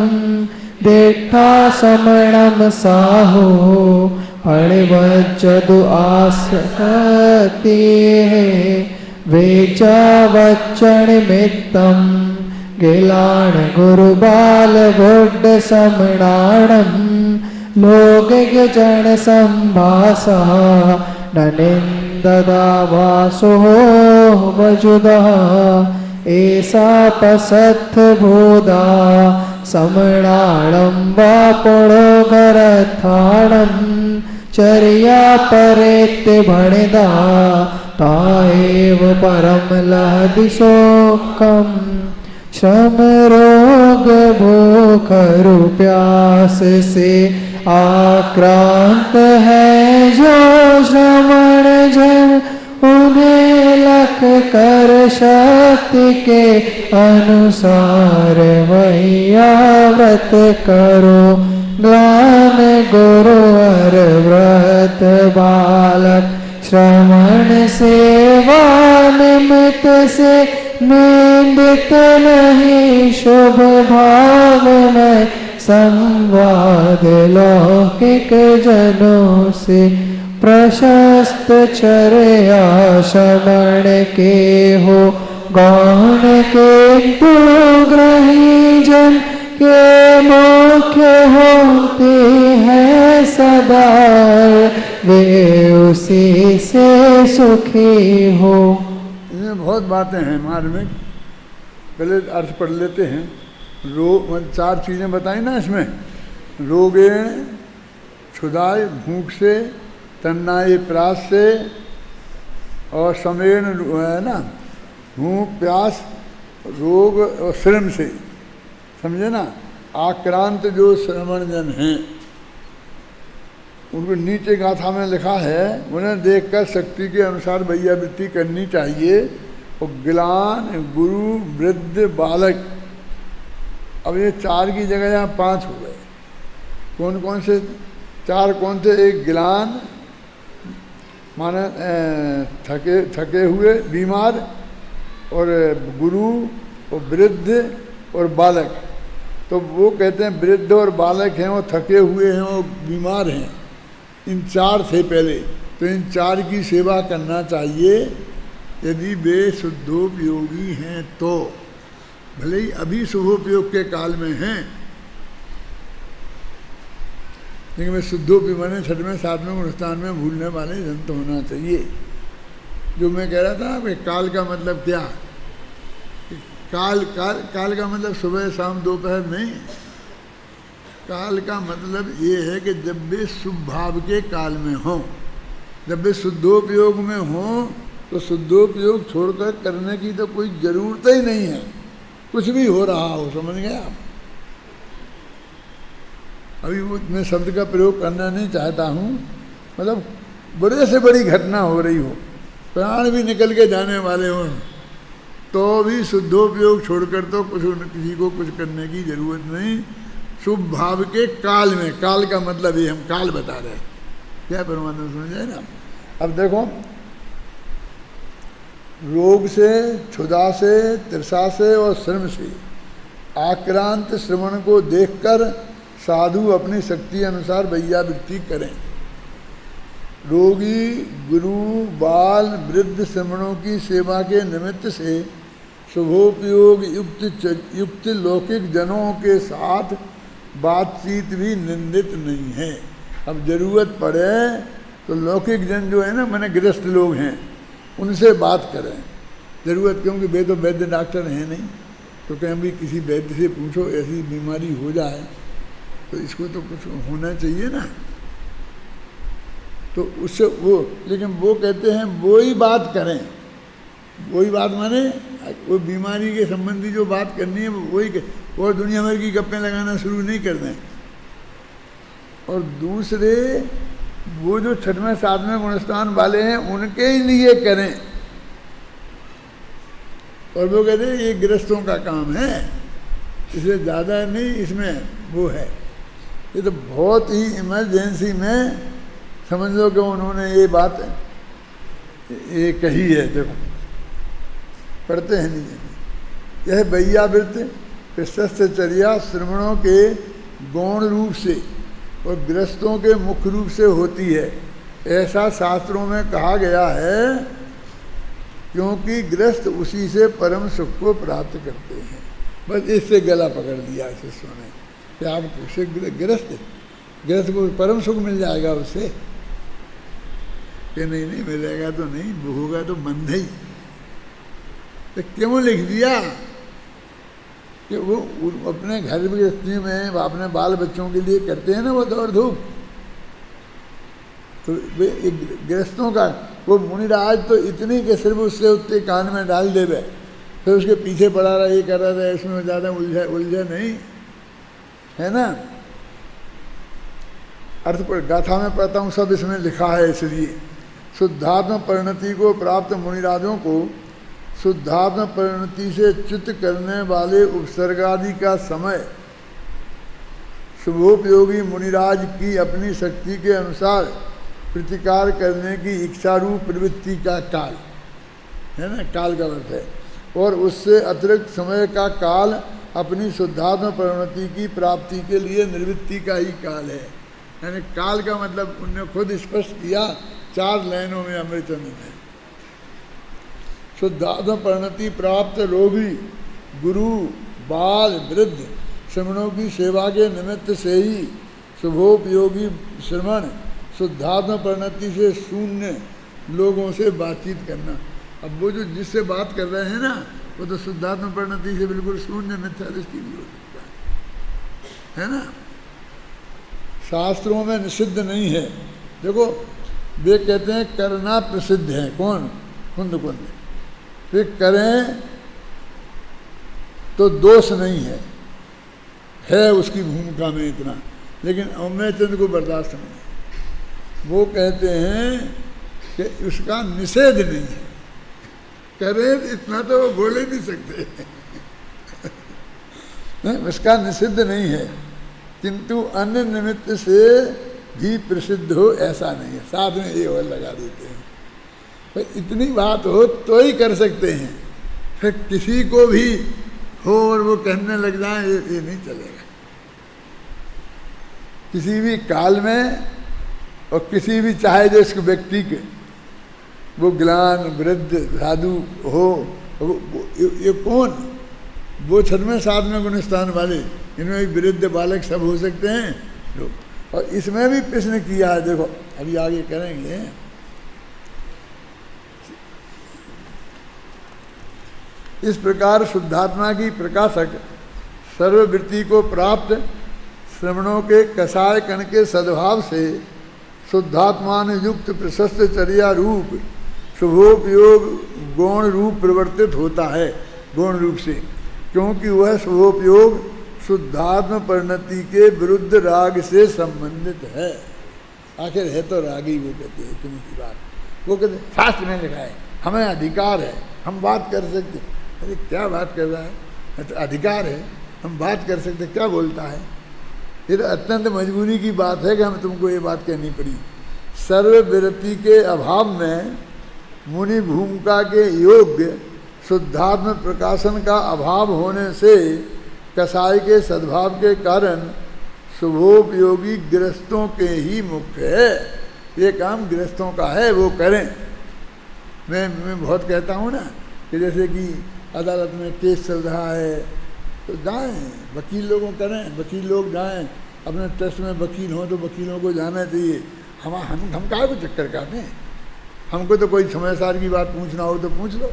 S2: दिट्ठा समणं साहो अणिवज्जदु आसक्ति वेचा वच्चनिमित्तं गिलाण गुरुबाल बुड्ढ समणाणं लोकजन संभासा ननिन्ददा वासो वजुदः एषा पसत्थ बोधा समणाणं वा पुणोगरथाणं चर्या परेत्य भणिदा ताएव परम लहदिशोकम् श्रम रोग भूख प्यास से आक्रांत है जो श्रवण जन, उन्हें लख कर शक्ति के अनुसार वही व्रत करो। ज्ञान गुरु अर व्रत बालक श्रवण सेवा निमित्त से निंदित नहीं, शुभ भाव में संवाद लौकिक जनों से प्रशस्त चर्या श्रवण के हो गौण के तो ग्रही जन के मुख्य होते हैं सदा, वे उसी से सुखी हो।
S1: इसमें बहुत बातें हैं मार्मिक, पहले अर्थ पढ़ लेते हैं। रोग 4 चीज़ें बताई ना इसमें, रोगेण क्षुधाय भूख से, तन्नाए प्यास से, और समेण है ना भूख प्यास रोग और श्रम से, समझे ना। आक्रांत जो श्रवण जन हैं उनको नीचे गाथा में लिखा है, उन्हें देखकर शक्ति के अनुसार वैयावृत्ति करनी चाहिए। और गिलान गुरु वृद्ध बालक, अब ये 4 की जगह यहाँ 5 हो गए। कौन कौन से 4 कौन थे? एक गिलान माने थके हुए बीमार, और गुरु वो वृद्ध और बालक। तो वो कहते हैं वृद्ध और बालक हैं, वो थके हुए हैं, वो बीमार हैं, इन चार थे पहले, तो इन चार की सेवा करना चाहिए यदि वे शुद्धोपयोगी हैं तो। भले ही अभी शुभोपयोग के काल में हैं, लेकिन वे शुद्धोपयोग माने छठवें सातवें गुणस्थान में भूलने वाले संत होना चाहिए। जो मैं कह रहा था ना, काल का मतलब क्या, काल का मतलब सुबह शाम दोपहर नहीं। काल का मतलब ये है कि जब वे शुभ भाव के काल में हों, जब वे शुद्धोपयोग में हों, तो शुद्धोपयोग छोड़कर करने की तो कोई ज़रूरत ही नहीं है, कुछ भी हो रहा हो। समझ गए आप? अभी वो मैं शब्द का प्रयोग करना नहीं चाहता हूँ, मतलब बड़े से बड़ी घटना हो रही हो, प्राण भी निकल के जाने वाले हों, तो भी शुद्धोपयोग छोड़कर तो किसी को कुछ करने की जरूरत नहीं। शुभ भाव के काल में, काल का मतलब ये हम काल बता रहे हैं, क्या परमात्मा सुन जाए ना। अब देखो, रोग से, क्षुधा से, तृषा से और श्रम से आक्रांत श्रवण को देखकर साधु अपनी शक्ति अनुसार वैयावृत्ति करें। रोगी, गुरु, बाल, वृद्ध श्रमणों की सेवा के निमित्त से शुभोपयोग युक्त लौकिक जनों के साथ बातचीत भी निंदित नहीं है। अब जरूरत पड़े तो लौकिक जन जो है ना, माने गृहस्थ लोग हैं, उनसे बात करें ज़रूरत, क्योंकि वे तो वैद्य डॉक्टर हैं नहीं, तो कहीं भी किसी वैद्य से पूछो ऐसी बीमारी हो जाए तो इसको तो कुछ होना चाहिए ना, तो उससे वो, लेकिन वो कहते हैं वो ही बात करें। वही बात माने वो बीमारी के संबंधी जो बात करनी है वही, और दुनिया भर की गप्पें लगाना शुरू नहीं कर दें। और दूसरे वो जो छठवें सातवें गुणस्थान वाले हैं उनके ही लिए करें। और वो कहते हैं ये गृहस्थों का काम है, इससे ज़्यादा नहीं इसमें वो है। ये तो बहुत ही इमरजेंसी में समझ लो कि उन्होंने ये बात ये कही है। देखो पढ़ते हैं नहीं, यह वैयावृत्त प्रशस्तचर्या श्रमणों के गौण रूप से और गृहस्थों के मुख्य रूप से होती है, ऐसा शास्त्रों में कहा गया है, क्योंकि गृहस्थ उसी से परम सुख को प्राप्त करते हैं। बस इससे गला पकड़ दिया शिष्यों ने कि आप उससे गृहस्थ को परम सुख मिल जाएगा उससे, कि नहीं मिलेगा तो नहीं, होगा तो बंद ही। तो क्यों लिख दिया कि वो अपने घर गृहस्थी में अपने बाल बच्चों के लिए करते हैं ना वो दौड़ धूप, तो वे गृहस्थों का वो मुनिराज तो इतनी के सिर्फ उससे उत्ते कान में डाल देवे, फिर उसके पीछे पड़ा रहा, ये कर रहा था, इसमें ज़्यादा उलझा नहीं है ना। अर्थ पर गाथा में पढ़ता हूँ, सब इसमें लिखा है। इसलिए शुद्धात्म परिणति को प्राप्त मुनिराजों को शुद्धात्म परिणति से च्युत करने वाले उपसर्गादि का समय शुभोपयोगी मुनिराज की अपनी शक्ति के अनुसार प्रतिकार करने की इच्छारूप प्रवृत्ति का काल है ना, काल का अर्थ है। और उससे अतिरिक्त समय का काल अपनी शुद्धात्म परिणति की प्राप्ति के लिए निवृत्ति का ही काल है। यानी काल का मतलब उन्होंने खुद स्पष्ट किया 4 लाइनों में अमृतचंद्र ने। शुद्धात्म परिणति प्राप्त रोगी, गुरु, बाल, वृद्ध श्रमणों की सेवा के निमित्त से ही शुभोपयोगी श्रमण शुद्धात्म परिणति से शून्य लोगों से बातचीत करना। अब वो जो जिससे बात कर रहे हैं ना, वो तो शुद्धात्म परिणति से बिल्कुल शून्य मिथ्या दृष्टि भी हो सकता है ना। शास्त्रों में निषिद्ध नहीं है। देखो वे कहते हैं करना प्रसिद्ध है, कौन? कुंद वे करें तो दोष नहीं है उसकी भूमिका में इतना, लेकिन अमृतचंद्र को बर्दाश्त नहीं। वो कहते हैं कि उसका निषेध नहीं है, करें इतना तो वो बोल ही नहीं सकते नहीं, उसका निषिद्ध नहीं है, किंतु अन्य निमित्त से भी प्रसिद्ध हो ऐसा नहीं है। साथ में ये और लगा देते हैं, तो इतनी बात हो तो ही कर सकते हैं। फिर किसी को भी हो और वो कहने लग जाए, ये नहीं चलेगा। किसी भी काल में और किसी भी चाहे जो इसके व्यक्ति के, वो ज्ञान वृद्ध साधु हो, ये कौन, वो 6वें 7वें गुणस्थान वाले, इनमें भी वृद्ध बालक सब हो सकते हैं लोग। और इसमें भी प्रश्न किया है, देखो अभी आगे करेंगे। इस प्रकार शुद्धात्मा की प्रकाशक सर्ववृत्ति को प्राप्त श्रवणों के कषाय कण के सद्भाव से शुद्धात्मान युक्त प्रशस्त चर्या रूप शुभोपयोग गौण रूप परिवर्तित होता है, गौण रूप से, क्योंकि वह शुभोपयोग शुद्धात्म परिणति के विरुद्ध राग से संबंधित है। आखिर है तो रागी, वो कहते हैं इतनी की बात, वो कहते शास्त्र में लिखा है, हमें अधिकार है, हम बात कर सकते। अरे क्या बात कर रहा है, तो अधिकार है, हम बात कर सकते, क्या बोलता है। ये तो अत्यंत मजबूरी की बात है कि हम तुमको ये बात कहनी पड़ी। सर्वविरति के अभाव में मुनि भूमिका के योग्य शुद्धात्म प्रकाशन का अभाव होने से कसाई के सद्भाव के कारण शुभोपयोगी गृहस्थों के ही मुख्य है। ये काम गृहस्थों का है, वो करें। मैं बहुत कहता हूँ ना कि जैसे कि अदालत में केस चल रहा है तो जाएं, वकील लोगों करें, वकील लोग जाएं, अपने ट्रस्ट में वकील हों तो वकीलों को जाना चाहिए। हम काहे को चक्कर काटें हैं? हमको तो कोई समय सार की बात पूछना हो तो पूछ लो,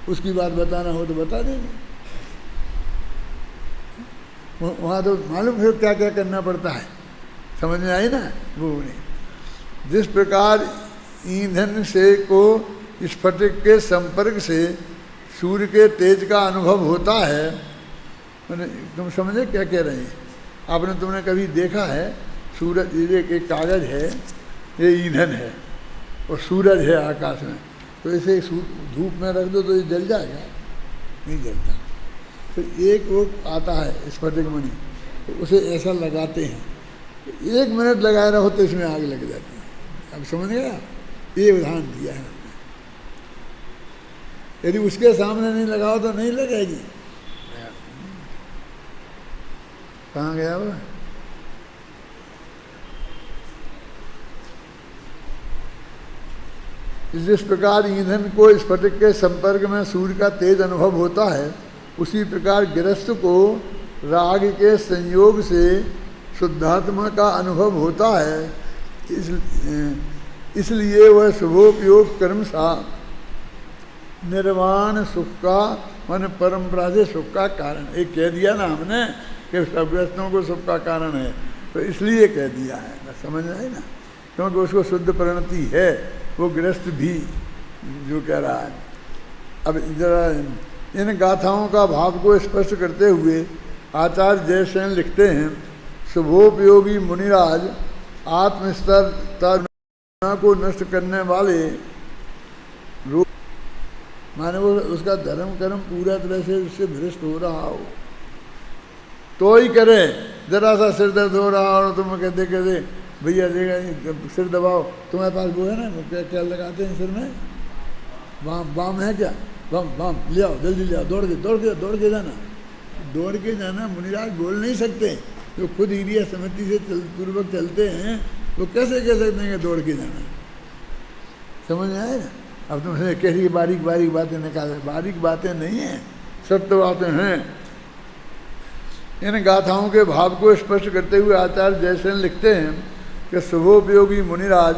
S1: उसकी बात बताना हो तो बता देंगे। वहाँ तो मालूम फिर क्या क्या करना पड़ता है, समझ में आई ना। वो नहीं, जिस प्रकार ईंधन से को स्फटिक के संपर्क से सूर्य के तेज का अनुभव होता है। मैंने तुम समझे क्या कह रहे हैं? तुमने कभी देखा है सूरज, ये एक कागज है, ये ईंधन है और सूरज है आकाश में, तो इसे धूप में रख दो तो ये जल जाएगा? नहीं जलता। तो एक वो आता है स्फटिक मणि, तो उसे ऐसा लगाते हैं, तो 1 मिनट लगाए रहो तो इसमें आग लग जाती है। अब समझ गया? ये उदाहरण दिया है। यदि उसके सामने नहीं लगाओ तो नहीं लगेगी। कहाँ गया वो? जिस प्रकार ईंधन को स्फटिक के संपर्क में सूर्य का तेज अनुभव होता है, उसी प्रकार गृहस्थ को राग के संयोग से शुद्धात्मा का अनुभव होता है। इसलिए वह शुभोपयोग कर्म सा निर्वाण सुख का, मान परंपरा से सुख का कारण, एक कह दिया ना हमने कि सब गृहस्थों को सुख का कारण है, तो इसलिए कह दिया है ना, समझ में आई ना। क्योंकि उसको शुद्ध परिणति है, वो गृहस्थ भी जो कह रहा है। अब जरा इन गाथाओं का भाव को स्पष्ट करते हुए आचार्य जयसेन लिखते हैं, शुभोपयोगी मुनिराज आत्मस्तर को नष्ट करने वाले रोग, माने वो उसका धर्म कर्म पूरा तरह से उससे भ्रष्ट हो रहा हो तो ही करे। जरा सा सिर दर्द हो रहा हो, तुम कहते कहते भैया देखा सिर दबाओ, तुम्हारे पास वो है ना, क्या क्या लगाते हैं सिर में, बाम है क्या, बाम ले आओ, जल्दी ले आओ, दौड़ के जाना। मुनिराज बोल नहीं सकते, जो खुद हिरिया समिति से पूर्वक चलते हैं वो कैसे कह सकते हैं कि दौड़ के जाना। समझ में आए ना। अब तुमसे कह रही बारीक बातें निकाल, बारीक बातें नहीं हैं, सत्य बातें हैं। इन गाथाओं के भाव को स्पष्ट करते हुए आचार्य जयसेन लिखते हैं कि शुभोपयोगी मुनिराज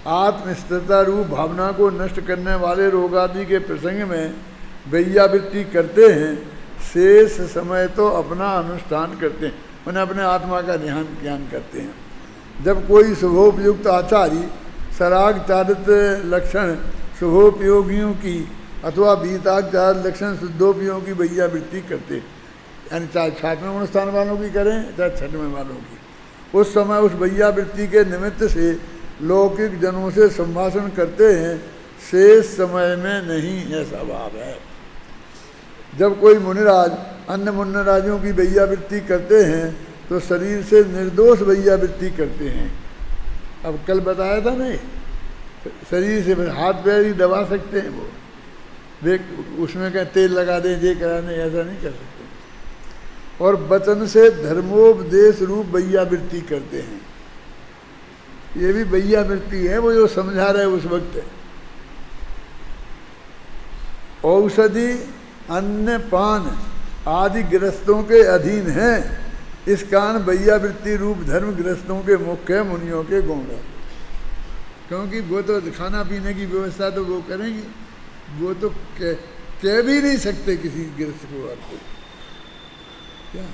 S1: आत्मस्थिरता रूप भावना को नष्ट करने वाले रोग आदि के प्रसंग में वैयावृत्ति करते हैं, शेष समय तो अपना अनुष्ठान करते हैं, उन्हें अपने आत्मा का ध्यान करते हैं। जब कोई शुभोपयुक्त आचार्य सराग चारित्र लक्षण शुभोपयोगियों की अथवा बीताग चारित्र लक्षण शुद्धोपयोगियों की वैयावृत्ति करते, यानी चाहे 7वें गुणस्थान वालों की करें चाहे 6वें वालों की, उस समय उस वैयावृत्ति के निमित्त से लौकिक जनों से संभाषण करते हैं, शेष समय में नहीं, ऐसा भाव है। जब कोई मुनिराज अन्य मुनिराजों की वैयावृत्ति करते हैं तो शरीर से निर्दोष वैयावृत्ति करते हैं। अब कल बताया था नहीं, शरीर से हाथ पैर ही दबा सकते हैं वो, वे उसमें क्या तेल लगा दें, ये करा नहीं, ऐसा नहीं कर सकते। और वचन से धर्मोपदेश रूप वैयावृत्ति करते हैं। ये भी वैयावृत्ति है, वो जो समझा रहे उस वक्त। औषधि अन्न पान आदि गृहस्थों के अधीन है, इस कारण वैयावृत्ति रूप धर्म गृहस्थों के मुख्य मुनियों के गौण है। क्योंकि वो तो खाना पीने की व्यवस्था तो वो करेंगे, वो तो कह भी नहीं सकते किसी गृहस्थ को आपको क्या।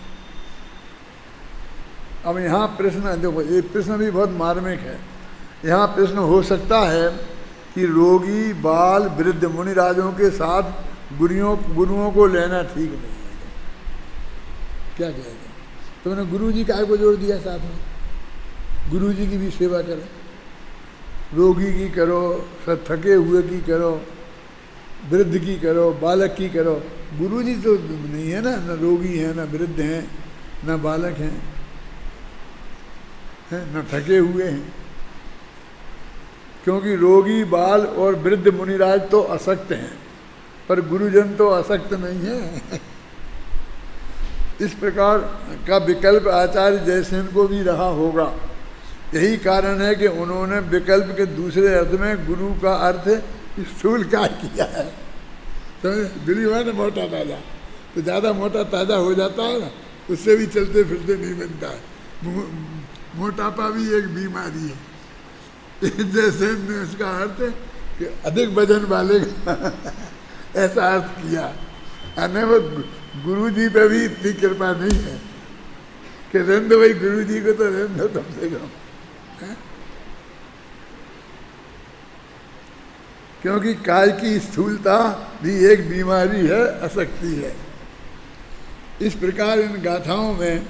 S1: अब यहाँ प्रश्न देखो, ये प्रश्न भी बहुत मार्मिक है। यहाँ प्रश्न हो सकता है कि रोगी बाल वृद्ध मुनिराजों के साथ गुरुओं को लेना ठीक नहीं है। क्या कहेगा? तुमने गुरु जी काय को जोड़ दिया साथ में? गुरु जी की भी सेवा करो, रोगी की करो, थके हुए की करो, वृद्ध की करो, बालक की करो। गुरु जी तो नहीं है ना, न रोगी हैं, न वृद्ध हैं, न बालक हैं, न थके हुए हैं। क्योंकि रोगी बाल और वृद्ध मुनिराज तो असक्त हैं, पर गुरुजन तो असक्त नहीं है। इस प्रकार का विकल्प आचार्य जयसेन को भी रहा होगा। यही कारण है कि उन्होंने विकल्प के दूसरे अर्थ में गुरु का अर्थ स्थूल का किया है। तो गुरु है ना मोटा ताजा, तो ज़्यादा मोटा ताजा हो जाता है ना, उससे भी चलते फिरते नहीं बनता है। मोटापा भी एक बीमारी है। जयसेन ने उसका अर्थ कि अधिक वजन वाले का ऐसा अर्थ किया। अने वो गुरु जी पे भी इतनी कृपा नहीं है कि रहने दो भाई, गुरु जी को तो रहने दो कम से कम, क्योंकि काय की स्थूलता भी एक बीमारी है, आसक्ति है। इस प्रकार इन गाथाओं में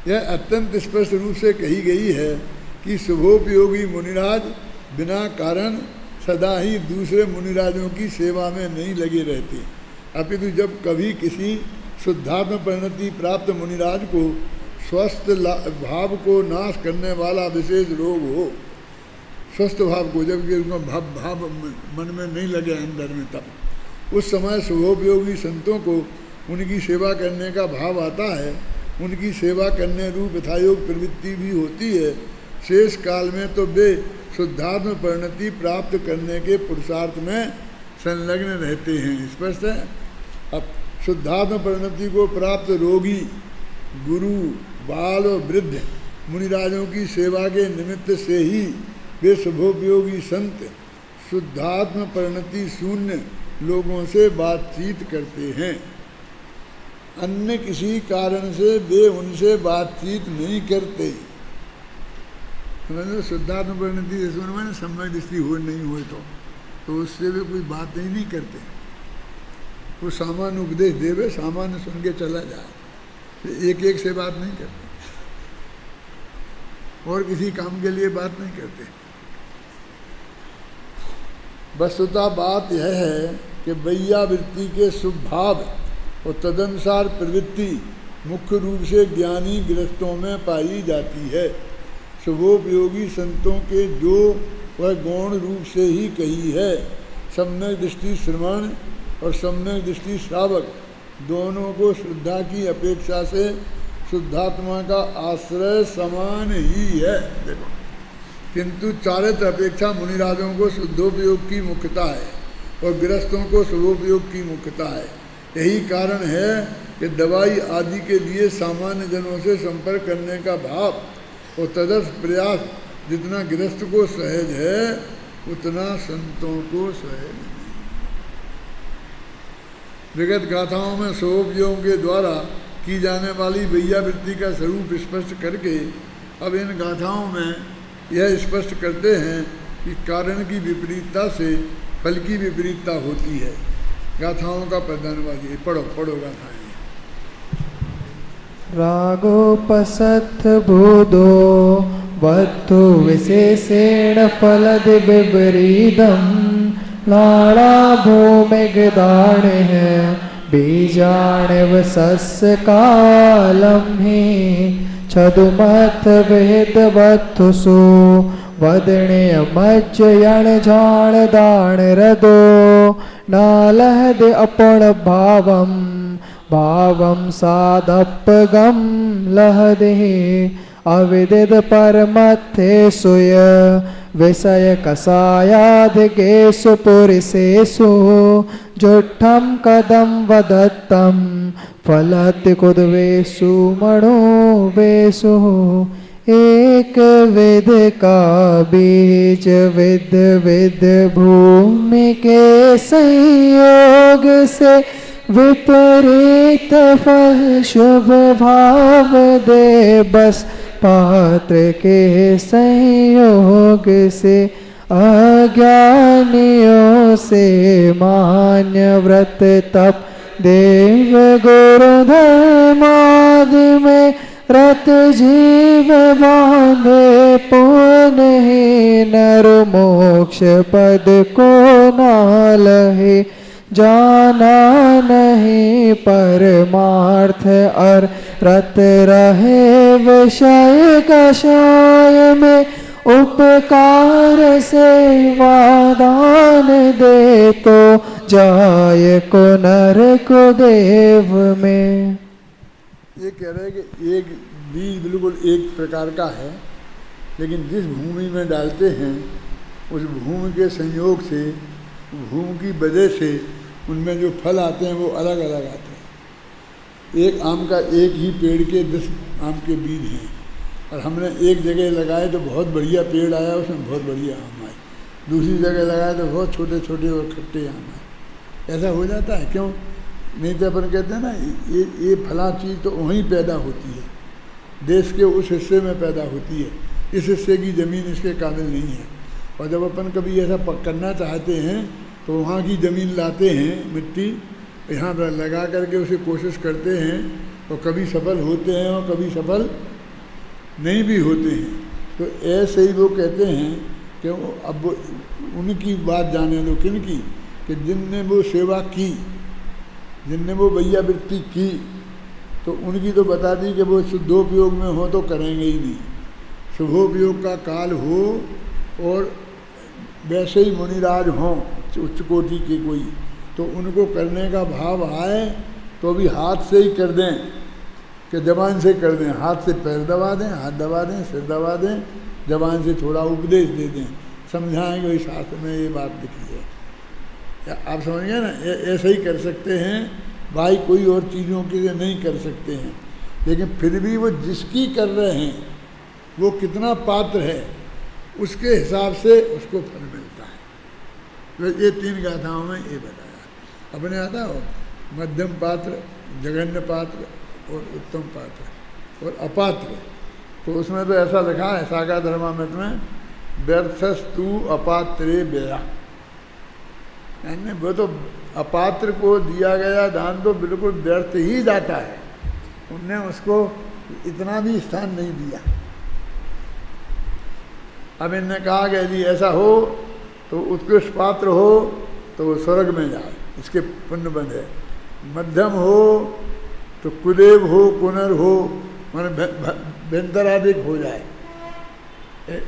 S1: यह अत्यंत स्पष्ट रूप से कही गई है कि शुभोपयोगी मुनिराज बिना कारण सदा ही दूसरे मुनिराजों की सेवा में नहीं लगे रहते, अपितु जब कभी किसी शुद्धात्म परिणति प्राप्त मुनिराज को स्वस्थ भाव को नाश करने वाला विशेष रोग हो, स्वस्थ भाव को जबकि उनको भाव मन में नहीं लगे अंदर में, तब उस समय शुभोपयोगी संतों को उनकी सेवा करने का भाव आता है। उनकी सेवा करने रूप यथायोग प्रवृत्ति भी होती है। शेष काल में तो वे शुद्धात्म परिणति प्राप्त करने के पुरुषार्थ में संलग्न रहते हैं। स्पष्ट है। अब शुद्धात्म परिणति को प्राप्त रोगी गुरु बाल और वृद्ध मुनिराजों की सेवा के निमित्त से ही वे शुभोपयोगी संत शुद्धात्म परिणति शून्य लोगों से बातचीत करते हैं। अन्य किसी कारण से वे उनसे बातचीत नहीं करते। मतलब शुद्धात्म परिणति मैंने सम्यक दृष्टि हो नहीं हुए तो उससे वे कोई बात नहीं करते। वो सामान्य उपदेश देवे, सामान्य सुन के चला जाए, एक एक से बात नहीं करते और किसी काम के लिए बात नहीं करते। वस्तुतः बात यह है कि वैयावृत्ति के शुभ भाव और तदनुसार प्रवृत्ति मुख्य रूप से ज्ञानी गृहस्थों में पाई जाती है। शुभोपयोगी संतों के जो वह गौण रूप से ही कही है। सम्यक दृष्टि श्रवण और सम्यक दृष्टि श्रावक दोनों को श्रद्धा की अपेक्षा से शुद्धात्मा का आश्रय समान ही है। देखो, किंतु चारित्र अपेक्षा मुनिराजों को शुद्धोपयोग की मुख्यता है और गृहस्थों को शुभोपयोग की मुख्यता है। यही कारण है कि दवाई आदि के लिए सामान्य जनों से संपर्क करने का भाव और तदर्थ प्रयास जितना गृहस्थ को सहज है उतना संतों को सहज नहीं। विगत गाथाओं में शुभोपयोगों के द्वारा की जाने वाली वैयावृत्ति का स्वरूप स्पष्ट करके अब इन गाथाओं में यह स्पष्ट करते हैं कि कारण की विपरीतता से फल की विपरीतता होती है। गाथाओं का प्रधानवादी पढ़ो गाथाएं।
S2: रागोपसथ भूदो वत्तु विशेषेण फलद विपरीतम लाड़ा भूमिगदाण है बीजाणव सस्य कालम ही छदुमथ वेद वत्थुसु वदने मज्जयण जाण दाण रदो नालहद अपण भावम भावम साधपगम लहदे अविदित परमथे सुय विषय कसायाधिकेषु पुरुषेषु जुट्ठम कदम वदत्तम फलति कुदवेषु मणोवेषु एक विद का बीज विद विद भूमि के संयोग से विपरीत फल शुभ भाव दे बस पात्र के संयोग से अज्ञानियों से मान्य व्रत तप देव गुरु धर्मादि में रत जीव बांधे पुनः नर मोक्ष पद को नालहे जाना नहीं परमार्थ और रत रहे विषय कषाय में उपकार से वादान दे तो जाय को नर को देव में।
S1: ये कह रहे हैं कि एक बीज बिल्कुल एक प्रकार का है, लेकिन जिस भूमि में डालते हैं उस भूमि के संयोग से, भूमि की वजह से उनमें जो फल आते हैं वो अलग अलग आते हैं। एक आम का एक ही पेड़ के 10 आम के बीज हैं और हमने एक जगह लगाए तो बहुत बढ़िया पेड़ आया, उसमें बहुत बढ़िया आम आए। दूसरी जगह लगाए तो बहुत छोटे छोटे और खट्टे आम आए। ऐसा हो जाता है क्यों? नहीं तो अपन कहते हैं ना ये फला चीज़ तो वहीं पैदा होती है, देश के उस हिस्से में पैदा होती है, इस हिस्से की ज़मीन इसके काबिल नहीं है। और जब अपन कभी ऐसा करना चाहते हैं तो वहाँ की ज़मीन लाते हैं, मिट्टी यहाँ पर लगा करके उसे कोशिश करते हैं और कभी सफल होते हैं और कभी सफल नहीं भी होते हैं। तो ऐसे ही वो कहते हैं कि अब उनकी बात जाने लो, किन की, कि जिनने वो सेवा की, जिनने वो वैयावृत्ति की, तो उनकी तो बता दी कि वो शुद्धोपयोग में हो तो करेंगे ही नहीं। शुभोपयोग का काल हो और वैसे ही मुनिराज हों उच्च कोटि के कोई, तो उनको करने का भाव आए तो भी हाथ से ही कर दें कि जबान से कर दें। हाथ से पैर दबा दें, हाथ दबा दें, सिर दबा दें, जबान से थोड़ा उपदेश दे दें, समझाएंगे वही शास्त्र में ये बात लिखी है। आप समझ गए ना? ऐसे ही कर सकते हैं भाई, कोई और चीज़ों के लिए नहीं कर सकते हैं। लेकिन फिर भी वो जिसकी कर रहे हैं वो कितना पात्र है उसके हिसाब से उसको फल मिलता है। तो ये 3 गाथाओं में ये बताया। अपने आता हो मध्यम पात्र, जघन्य पात्र और उत्तम पात्र और अपात्र। तो उसमें तो ऐसा लिखा है सागा धर्मामृत में, व्यर्थस्तु अपात्रे व्यया, यानी वो तो अपात्र को दिया गया दान तो बिल्कुल व्यर्थ ही जाता है, उनने उसको इतना भी स्थान नहीं दिया। अब इनने कहा कि यदि ऐसा हो तो उत्कृष्ट पात्र हो तो वो स्वर्ग में जाए, इसके पुण्य बंधे। मध्यम हो तो कुदेव हो, कुनर हो, माने व्यंतराधिक हो जाए,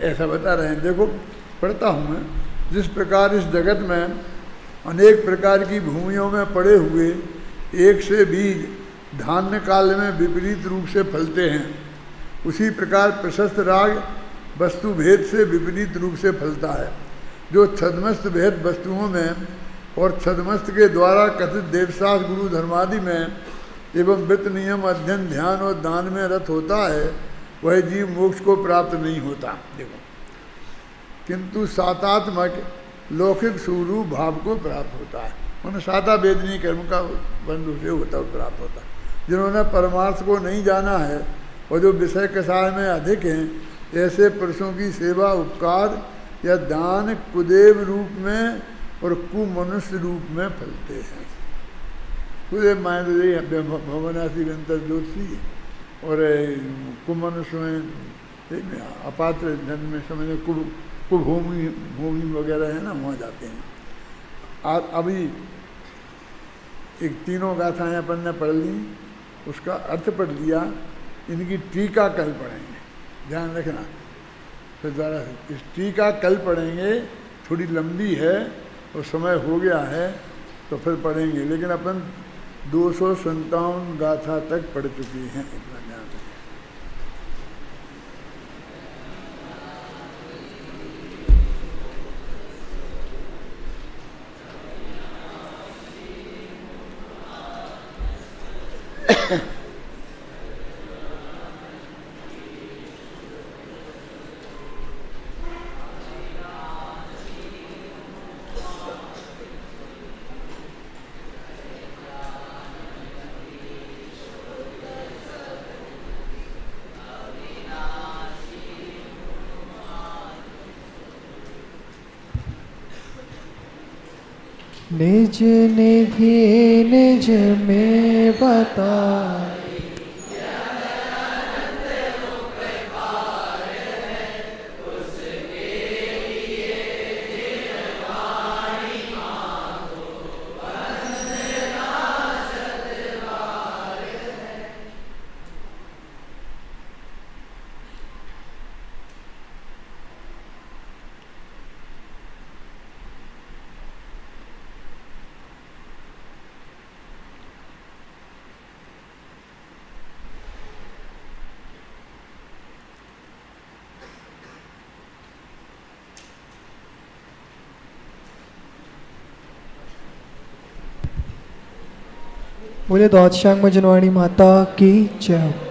S1: ऐसा बता रहे हैं। देखो पढ़ता हूँ मैं, जिस प्रकार इस जगत में अनेक प्रकार की भूमियों में पड़े हुए एक से बीज धान्य काल में विपरीत रूप से फलते हैं, उसी प्रकार प्रशस्त राग वस्तु भेद से विपरीत रूप से फलता है। जो छद्मस्त भेद वस्तुओं में और छद्मस्त के द्वारा कथित देवशास्त्र गुरु धर्मादि में एवं वित्त नियम अध्ययन ध्यान और दान में रत होता है, वह जीव मोक्ष को प्राप्त नहीं होता। देखो, किंतु सातात्मक लौकिक स्वरूप भाव को प्राप्त होता है। उन्हें साता वेदनीय कर्म का बंधु से होता प्राप्त होता है। जिन्होंने परमार्थ को नहीं जाना है और जो विषय कषाय में अधिक हैं, ऐसे पुरुषों की सेवा उपकार या दान कुदेव रूप में और कुमनुष्य रूप में फलते हैं। कुदेव मायने भवनासी व्यंतर ज्योति और कुमनुष्य में अपात्र जन्म में समझे कुभूमि वगैरह है ना, वहाँ जाते हैं। अभी एक 3 गाथाएँ अपन ने पढ़ ली, उसका अर्थ पढ़ लिया, इनकी टीका कल पढ़ेंगे, ध्यान रखना। तो ज़रा इस टीका कल पढ़ेंगे, थोड़ी लंबी है और समय हो गया है, तो फिर पढ़ेंगे, लेकिन अपन 257 गाथा तक पढ़ चुकी हैं, इतना ध्यान रखें।
S2: निज निधि निज में बता, बोले द्वादशांग में जनवाणी माता की जय।